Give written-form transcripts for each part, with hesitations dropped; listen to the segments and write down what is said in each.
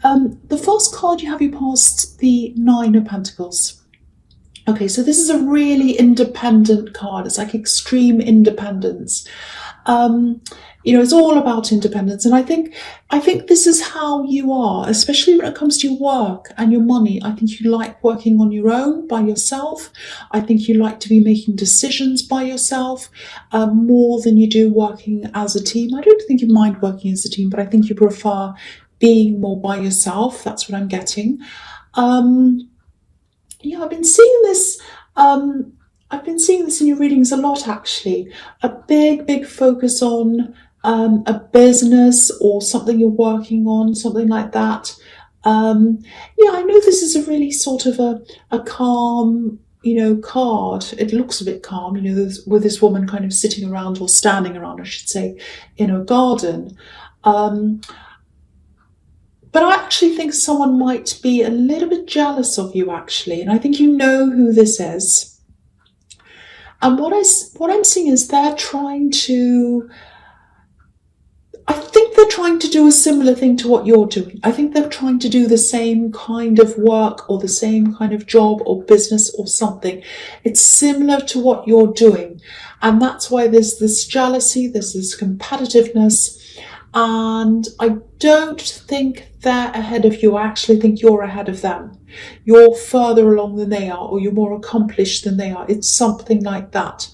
The first card you have, you passed the Nine of Pentacles. Okay, so this is a really independent card. It's like extreme independence. It's all about independence, and I think this is how you are, especially when it comes to your work and your money. I think you like working on your own by yourself. I think you like to be making decisions by yourself more than you do working as a team. I don't think you mind working as a team, but I think you prefer being more by yourself. That's what I'm getting. I've been seeing this. I've been seeing this in your readings a lot, actually. A big focus on a business or something you're working on, something like that. I know this is a really sort of a calm, card. It looks a bit calm, with this woman kind of sitting around, or standing around, I should say, in a garden. But I actually think someone might be a little bit jealous of you, actually. And I think you know who this is. And what I'm seeing is I think they're trying to do a similar thing to what you're doing. I think they're trying to do the same kind of work or the same kind of job or business or something. It's similar to what you're doing. And that's why there's this jealousy, there's this competitiveness. And I don't think they're ahead of you. I actually think you're ahead of them. You're further along than they are, or you're more accomplished than they are. It's something like that.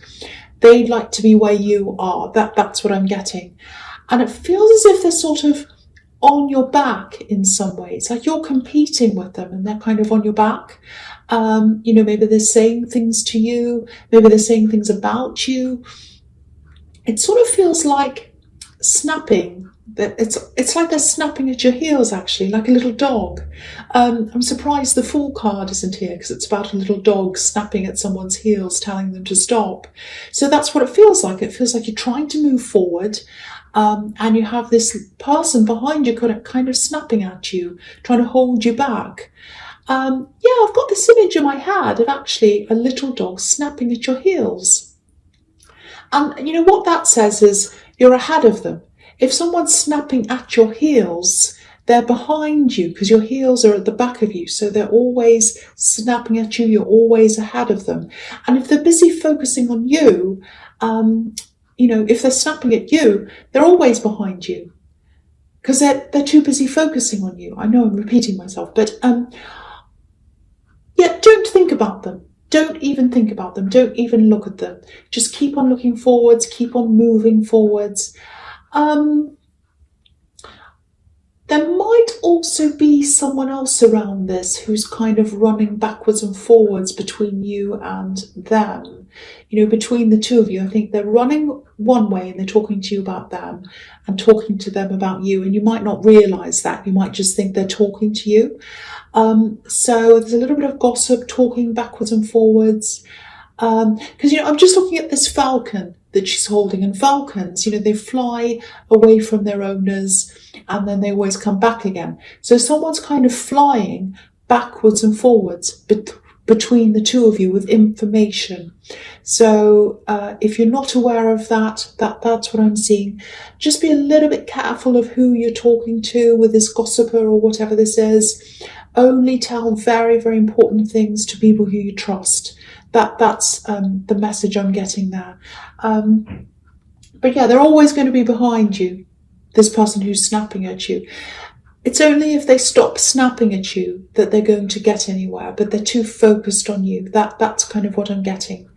They'd like to be where you are. That's what I'm getting. And it feels as if they're sort of on your back in some ways, like you're competing with them and they're kind of on your back. Maybe they're saying things to you, maybe they're saying things about you. It sort of feels like snapping. It's like they're snapping at your heels, actually, like a little dog. I'm surprised the Fool card isn't here, because it's about a little dog snapping at someone's heels, telling them to stop. So that's what it feels like. It feels like you're trying to move forward, and you have this person behind you kind of snapping at you, trying to hold you back. I've got this image in my head of actually a little dog snapping at your heels. And what that says is you're ahead of them. If someone's snapping at your heels, they're behind you, because your heels are at the back of you. So they're always snapping at you. You're always ahead of them. And if they're busy focusing on you, if they're snapping at you, they're always behind you, because they're too busy focusing on you. I know I'm repeating myself, but don't think about them. Don't even think about them. Don't even look at them. Just keep on looking forwards. Keep on moving forwards. There might also be someone else around this who's kind of running backwards and forwards between you and them. Between the two of you, I think they're running one way and they're talking to you about them and talking to them about you. And you might not realise that. You might just think they're talking to you. So there's a little bit of gossip, talking backwards and forwards. Because, I'm just looking at this falcon that she's holding, and falcons, they fly away from their owners and then they always come back again. So someone's kind of flying backwards and forwards between the two of you with information. So if you're not aware of that's what I'm seeing. Just be a little bit careful of who you're talking to with this gossiper or whatever this is. Only tell very, very important things to people who you trust. That's the message I'm getting there. But they're always going to be behind you, this person who's snapping at you. It's only if they stop snapping at you that they're going to get anywhere, but they're too focused on you. That's kind of what I'm getting.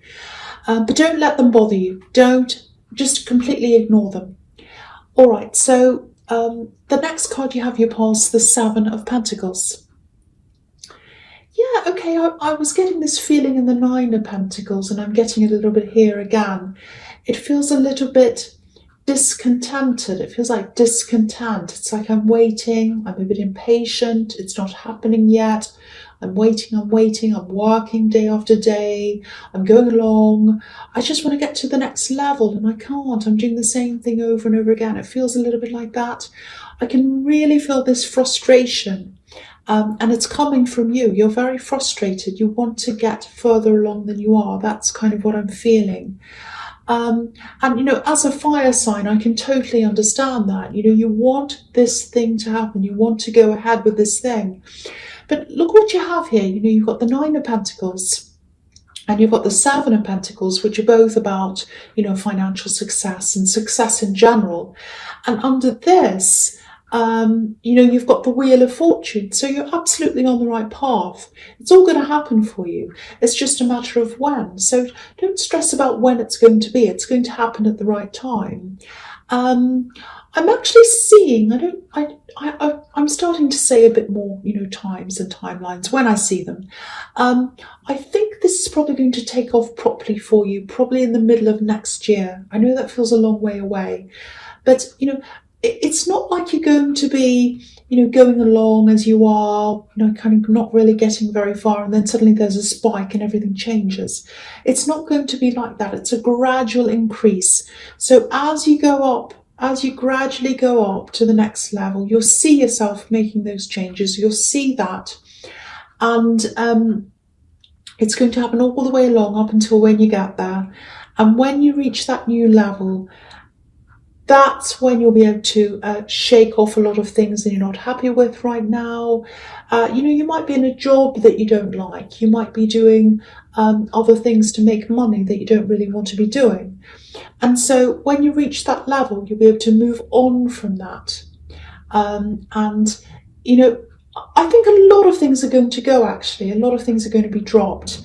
But don't let them bother you. Don't just completely ignore them. All right, so the next card you have, you pass the Seven of Pentacles. Yeah, okay, I was getting this feeling in the Nine of Pentacles, and I'm getting a little bit here again. It feels a little bit discontented. It feels like discontent. It's like I'm waiting, I'm a bit impatient, it's not happening yet. I'm waiting, I'm working day after day, I'm going along. I just want to get to the next level and I can't. I'm doing the same thing over and over again. It feels a little bit like that. I can really feel this frustration. And it's coming from you. You're very frustrated. You want to get further along than you are. That's kind of what I'm feeling. And, as a fire sign, I can totally understand that. You want this thing to happen. You want to go ahead with this thing. But look what you have here. You've got the Nine of Pentacles and you've got the Seven of Pentacles, which are both about, financial success and success in general. And under this, you've got the Wheel of Fortune. So you're absolutely on the right path. It's all going to happen for you. It's just a matter of when. So don't stress about when it's going to be. It's going to happen at the right time. I'm actually seeing, I'm starting to say a bit more, times and timelines when I see them. I think this is probably going to take off properly for you, probably in the middle of next year. I know that feels a long way away, but, it's not like you're going to be, going along as you are, kind of not really getting very far, and then suddenly there's a spike and everything changes. It's not going to be like that. It's a gradual increase. So as you gradually go up to the next level, you'll see yourself making those changes. You'll see that. And it's going to happen all the way along up until when you get there. And when you reach that new level, that's when you'll be able to shake off a lot of things that you're not happy with right now. You might be in a job that you don't like. You might be doing other things to make money that you don't really want to be doing. And so when you reach that level, you'll be able to move on from that. I think a lot of things are going to go, actually. A lot of things are going to be dropped.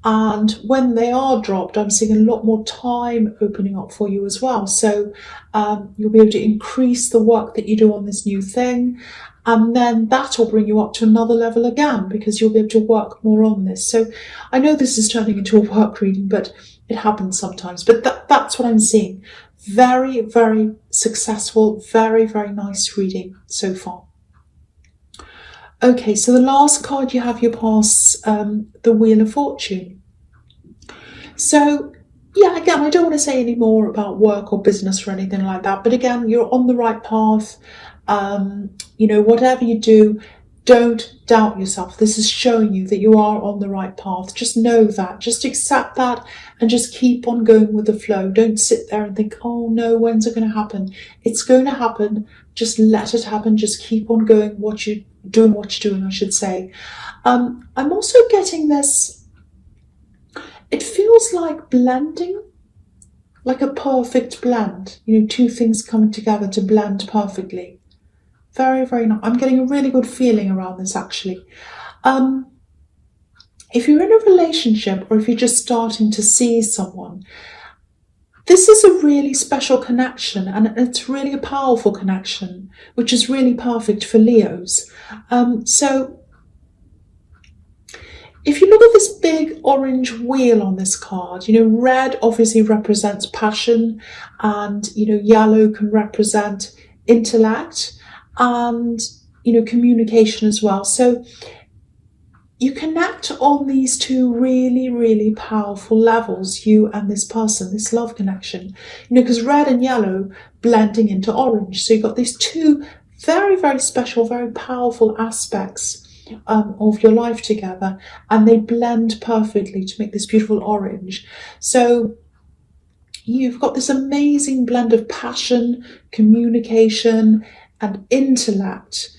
And when they are dropped, I'm seeing a lot more time opening up for you as well. So you'll be able to increase the work that you do on this new thing. And then that will bring you up to another level again, because you'll be able to work more on this. So I know this is turning into a work reading, but it happens sometimes. But that's what I'm seeing. Very, very successful, very, very nice reading so far. Okay, so the last card you have, you pass the Wheel of Fortune. So, yeah, again, I don't want to say any more about work or business or anything like that. But again, you're on the right path. Whatever you do, don't doubt yourself. This is showing you that you are on the right path. Just know that. Just accept that and just keep on going with the flow. Don't sit there and think, oh no, when's it going to happen? It's going to happen. Just let it happen. Just keep on going doing what you're doing, I should say. I'm also getting this, it feels like blending, like a perfect blend, two things coming together to blend perfectly. Very, very nice. I'm getting a really good feeling around this, actually. If you're in a relationship or if you're just starting to see someone, this is a really special connection, and it's really a powerful connection, which is really perfect for Leos. So if you look at this big orange wheel on this card, red obviously represents passion, and, yellow can represent intellect and, communication as well. So you connect on these two really, really powerful levels, you and this person, this love connection, because red and yellow blending into orange. So you've got these two very, very special, very powerful aspects of your life together, and they blend perfectly to make this beautiful orange. So you've got this amazing blend of passion, communication, and intellect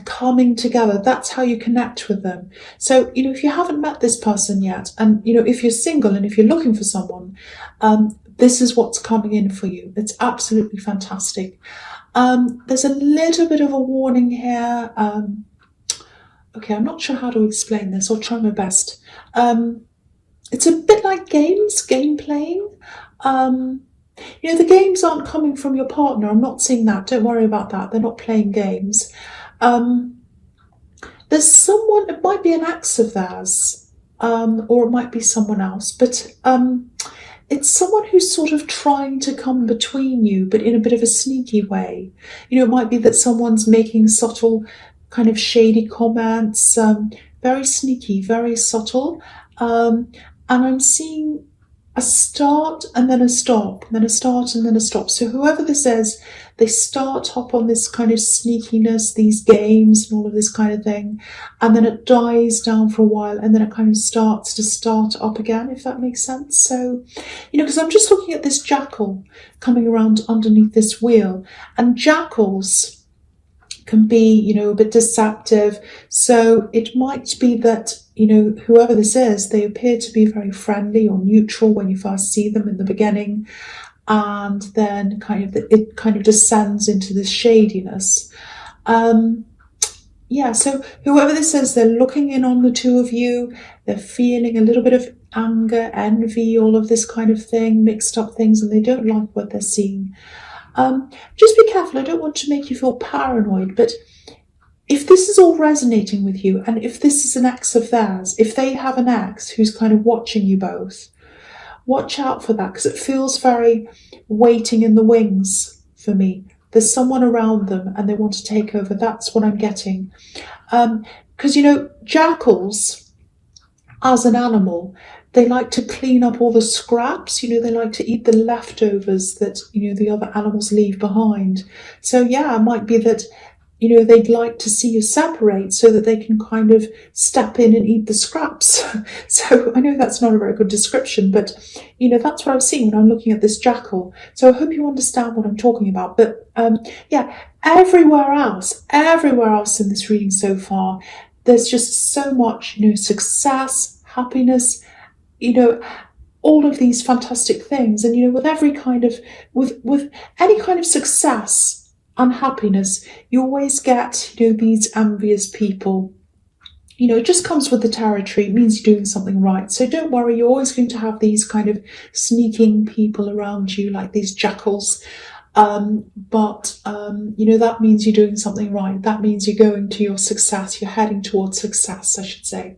coming together. That's how you connect with them. So, if you haven't met this person yet, and, if you're single and if you're looking for someone, this is what's coming in for you. It's absolutely fantastic. There's a little bit of a warning here. Okay, I'm not sure how to explain this. I'll try my best. It's a bit like game playing. The games aren't coming from your partner. I'm not seeing that. Don't worry about that. They're not playing games. There's someone, it might be an ex of theirs, or it might be someone else, but it's someone who's sort of trying to come between you, but in a bit of a sneaky way. It might be that someone's making subtle, kind of shady comments, very sneaky, very subtle. And I'm seeing a start and then a stop, and then a start and then a stop. So whoever this is, they start up on this kind of sneakiness, these games and all of this kind of thing, and then it dies down for a while, and then it kind of starts to start up again, if that makes sense. So, because I'm just looking at this jackal coming around underneath this wheel, and jackals can be, a bit deceptive. So it might be that, whoever this is, they appear to be very friendly or neutral when you first see them in the beginning. And then it kind of descends into this shadiness. So whoever this is, they're looking in on the two of you. They're feeling a little bit of anger, envy, all of this kind of thing, mixed up things, and they don't like what they're seeing. Just be careful. I don't want to make you feel paranoid, but if this is all resonating with you, and if this is an ex of theirs, if they have an ex who's kind of watching you both, watch out for that, because it feels very waiting in the wings for me. There's someone around them and they want to take over. That's what I'm getting. Because, jackals, as an animal, they like to clean up all the scraps. They like to eat the leftovers that, the other animals leave behind. So, it might be that, they'd like to see you separate so that they can kind of step in and eat the scraps. So I know that's not a very good description, but, that's what I've seen when I'm looking at this jackal. So I hope you understand what I'm talking about. But, everywhere else in this reading so far, there's just so much, success, happiness, all of these fantastic things. And, with every kind of, with any kind of success, unhappiness, you always get, these envious people. It just comes with the territory. It means you're doing something right. So don't worry, you're always going to have these kind of sneaking people around you, like these jackals. But that means you're doing something right. That means you're going to your success. You're heading towards success, I should say.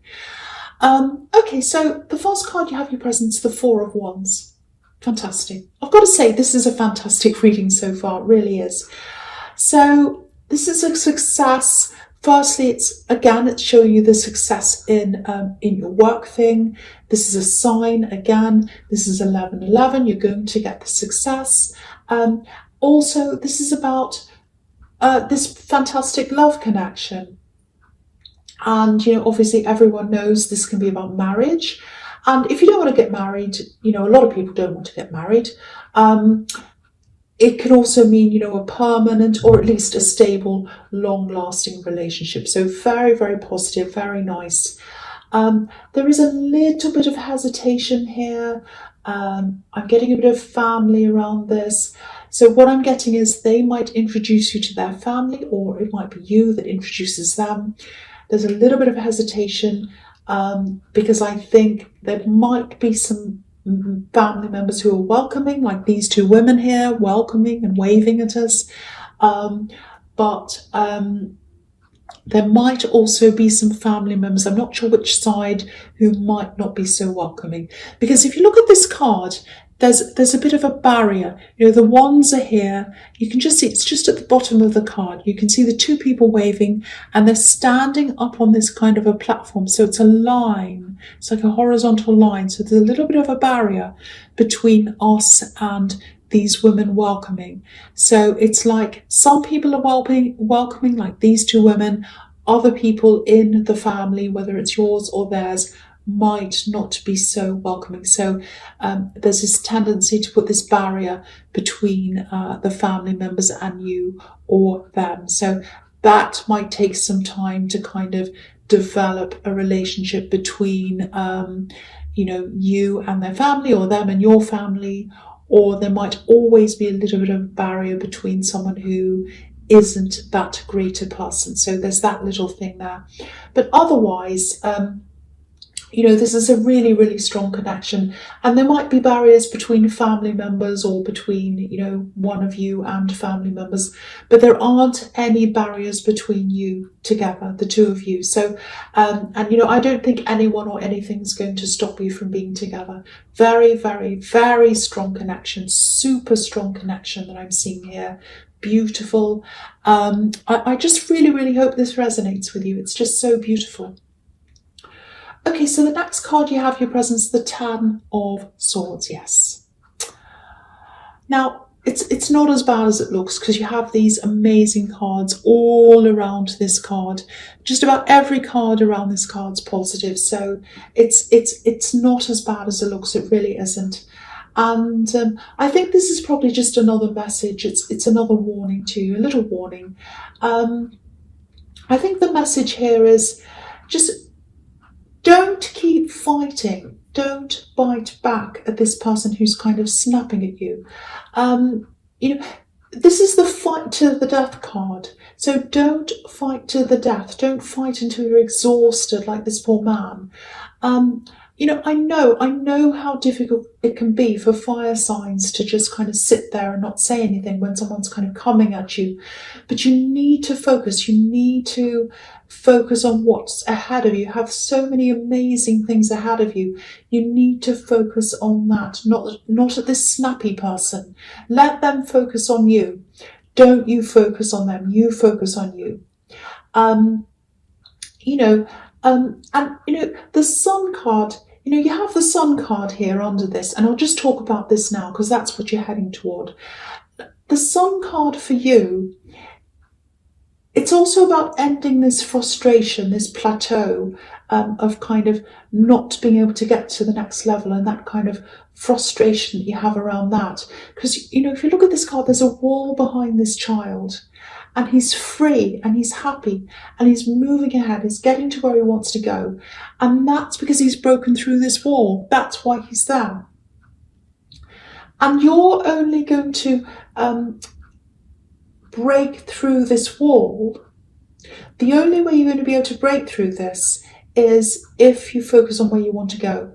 Okay, so the first card you have your presence, the Four of Wands. Fantastic. I've got to say, this is a fantastic reading so far. It really is. So this is a success. Firstly, it's showing you the success in your work thing. This is a sign. Again, this is 11:11. You're going to get the success. Also, this is about this fantastic love connection. And, obviously everyone knows this can be about marriage. And if you don't want to get married, a lot of people don't want to get married. It can also mean, a permanent or at least a stable, long-lasting relationship. So very, very positive, very nice. There is a little bit of hesitation here. I'm getting a bit of family around this. So what I'm getting is they might introduce you to their family, or it might be you that introduces them. There's a little bit of hesitation because I think there might be some family members who are welcoming, like these two women here, welcoming and waving at us. But there might also be some family members, I'm not sure which side, who might not be so welcoming. Because if you look at this card, there's a bit of a barrier. The wands are here. You can just see, it's just at the bottom of the card. You can see the two people waving, and they're standing up on this kind of a platform. So it's a line. It's like a horizontal line. So there's a little bit of a barrier between us and these women welcoming. So it's like some people are welcoming, like these two women. Other people in the family, whether it's yours or theirs, might not be so welcoming. So there's this tendency to put this barrier between the family members and you or them. So that might take some time to kind of develop a relationship between you and their family, or them and your family. Or there might always be a little bit of a barrier between someone who isn't that greater person. So there's that little thing there. But otherwise, this is a really, really strong connection. And there might be barriers between family members, or between, one of you and family members, but there aren't any barriers between you together, the two of you. So, I don't think anyone or anything's going to stop you from being together. Very, very, very strong connection, super strong connection that I'm seeing here. Beautiful. I just really, really hope this resonates with you. It's just so beautiful. Okay, so the next card you have your presence, the Ten of Swords, yes. Now, it's not as bad as it looks because you have these amazing cards all around this card. Just about every card around this card's positive, so it's not as bad as it looks. It really isn't. And I think this is probably just another message. It's another warning to you, a little warning. I think the message here is just don't keep fighting. Don't bite back at this person who's kind of snapping at you. You know, this is the fight to the death card. So don't fight to the death. Don't fight until you're exhausted like this poor man. I know how difficult it can be for fire signs to just kind of sit there and not say anything when someone's kind of coming at you. But you need to focus. You need to focus on what's ahead of you. You have so many amazing things ahead of you. You need to focus on that, not at this snappy person. Let them focus on you. Don't you focus on them. You focus on you. The Sun card, you have the Sun card here under this, and I'll just talk about this now because that's what you're heading toward. The Sun card for you, it's also about ending this frustration, this plateau of kind of not being able to get to the next level and that kind of frustration that you have around that. Because, if you look at this card, there's a wall behind this child. And he's free and he's happy and he's moving ahead. He's getting to where he wants to go. And that's because he's broken through this wall. That's why he's there. And you're only going to break through this wall. The only way you're going to be able to break through this is if you focus on where you want to go.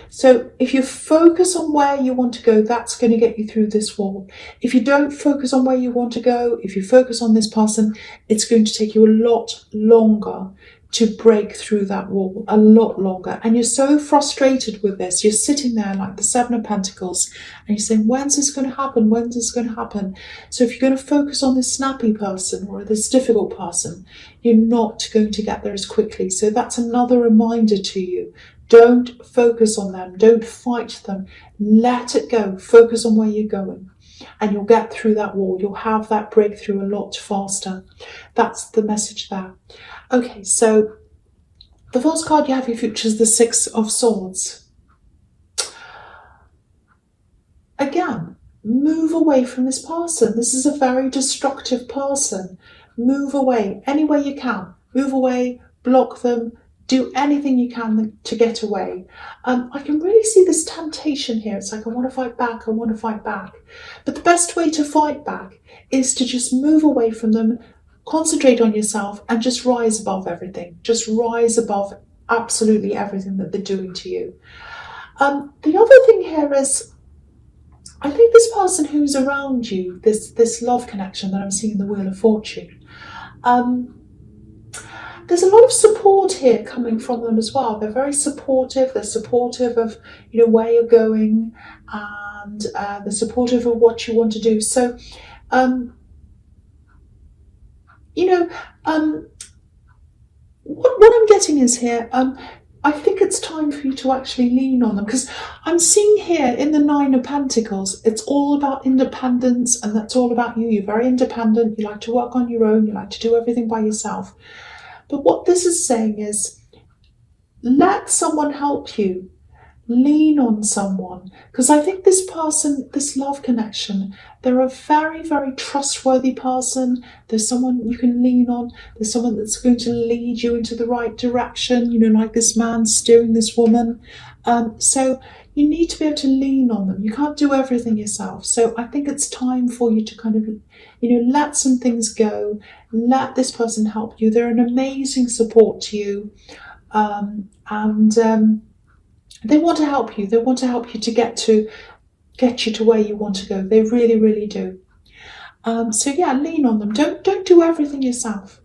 So if you focus on where you want to go, that's going to get you through this wall. If you don't focus on where you want to go, if you focus on this person, it's going to take you a lot longer to break through that wall, a lot longer. And you're so frustrated with this. You're sitting there like the Seven of Pentacles and you're saying, when's this going to happen? When's this going to happen? So if you're going to focus on this snappy person or this difficult person, you're not going to get there as quickly. So that's another reminder to you. Don't focus on them. Don't fight them. Let it go. Focus on where you're going. And you'll get through that wall. You'll have that breakthrough a lot faster. That's the message there. Okay, so the first card you have your future is the Six of Swords. Again, move away from this person. This is a very destructive person. Move away any way you can. Move away, block them, do anything you can to get away. I can really see this temptation here. It's like, I want to fight back, I want to fight back. But the best way to fight back is to just move away from them, concentrate on yourself, and just rise above everything. Just rise above absolutely everything that they're doing to you. The other thing here is, I think this person who's around you, this love connection that I'm seeing in the Wheel of Fortune, there's a lot of support here coming from them as well. They're very supportive. They're supportive of, where you're going, and they're supportive of what you want to do. So, what I'm getting is here, I think it's time for you to actually lean on them, because I'm seeing here in the Nine of Pentacles, it's all about independence, and that's all about you. You're very independent. You like to work on your own. You like to do everything by yourself. But what this is saying is, let someone help you. Lean on someone. Because I think this person, this love connection, they're a very, very trustworthy person. There's someone you can lean on. There's someone that's going to lead you into the right direction, like this man steering this woman. So you need to be able to lean on them. You can't do everything yourself. So I think it's time for you to kind of, let some things go. Let this person help you. They're an amazing support to you. They want to help you. They want to help you to get you to where you want to go. They really, really do. So yeah, lean on them. Don't do everything yourself.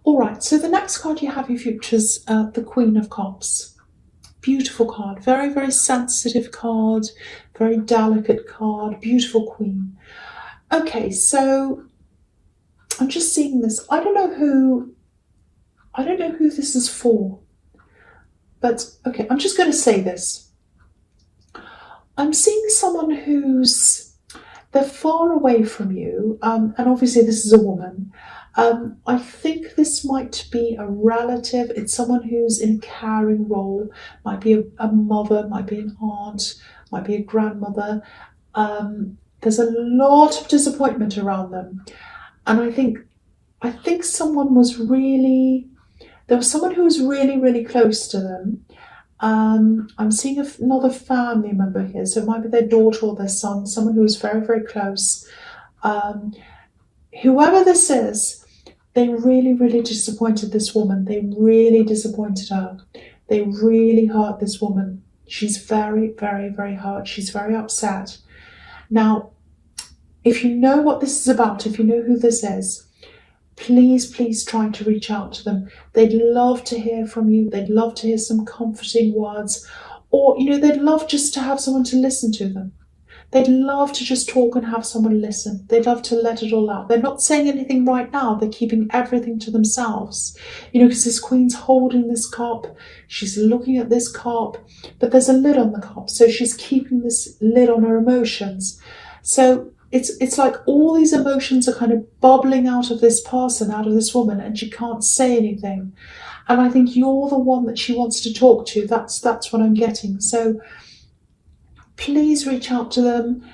All right. So the next card you have your future is the Queen of Cups. Beautiful card. Very, very sensitive card. Very delicate card. Beautiful queen. Okay. So I'm just seeing this. I don't know who I don't know who this is for, but okay, I'm just going to say this. I'm seeing someone they're far away from you, and obviously this is a woman. I think this might be a relative. It's someone who's in a caring role. Might be a mother, might be an aunt, might be a grandmother. There's a lot of disappointment around them, and I think there was someone who was really really close to them. I'm seeing another family member here, so it might be their daughter or their son, someone who was very very close. Um, Whoever this is, they really really disappointed this woman. They really disappointed her. They really hurt this woman. She's very very very hurt. She's very upset. Now, if you know what this is about, if you know who this is, please, please try to reach out to them. They'd love to hear from you. They'd love to hear some comforting words. Or, they'd love just to have someone to listen to them. They'd love to just talk and have someone listen. They'd love to let it all out. They're not saying anything right now. They're keeping everything to themselves. Because this queen's holding this cup. She's looking at this cup. But there's a lid on the cup. So she's keeping this lid on her emotions. So it's like all these emotions are kind of bubbling out of this person, out of this woman, and she can't say anything. And I think you're the one that she wants to talk to. That's what I'm getting. So please reach out to them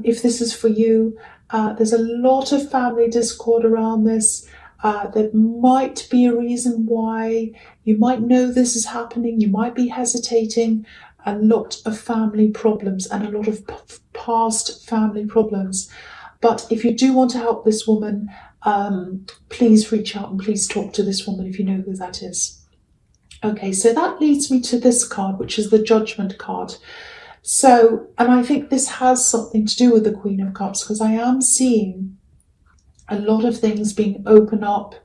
if this is for you. There's a lot of family discord around this. There might be a reason why. You might know this is happening. You might be hesitating. A lot of family problems and a lot of past family problems. But if you do want to help this woman, please reach out and please talk to this woman if you know who that is. Okay, so that leads me to this card, which is the Judgment card. So, and I think this has something to do with the Queen of Cups, because I am seeing a lot of things being opened up,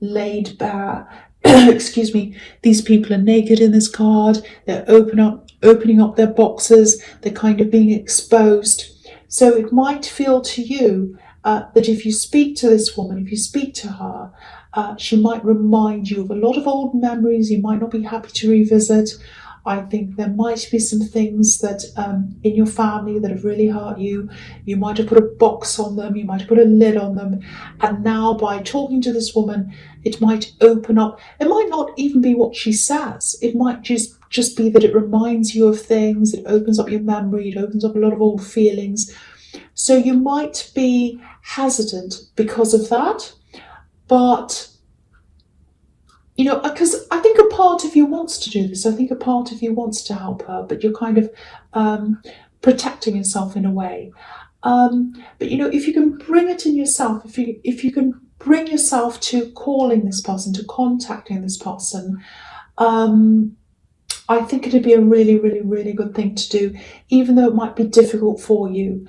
laid bare. Excuse me, these people are naked in this card. They're opening up their boxes. They're kind of being exposed. So it might feel to you that if you speak to this woman, if you speak to her, she might remind you of a lot of old memories you might not be happy to revisit. I think there might be some things that in your family that have really hurt you. You might have put a box on them, you might have put a lid on them, and now by talking to this woman, it might open up. It might not even be what she says. It might just be that it reminds you of things, it opens up your memory, it opens up a lot of old feelings. So you might be hesitant because of that, but because I think a part of you wants to do this. I think a part of you wants to help her, but you're kind of protecting yourself in a way. But if you can bring it in yourself, if you can bring yourself to calling this person, to contacting this person, I think it'd be a really, really, really good thing to do, even though it might be difficult for you.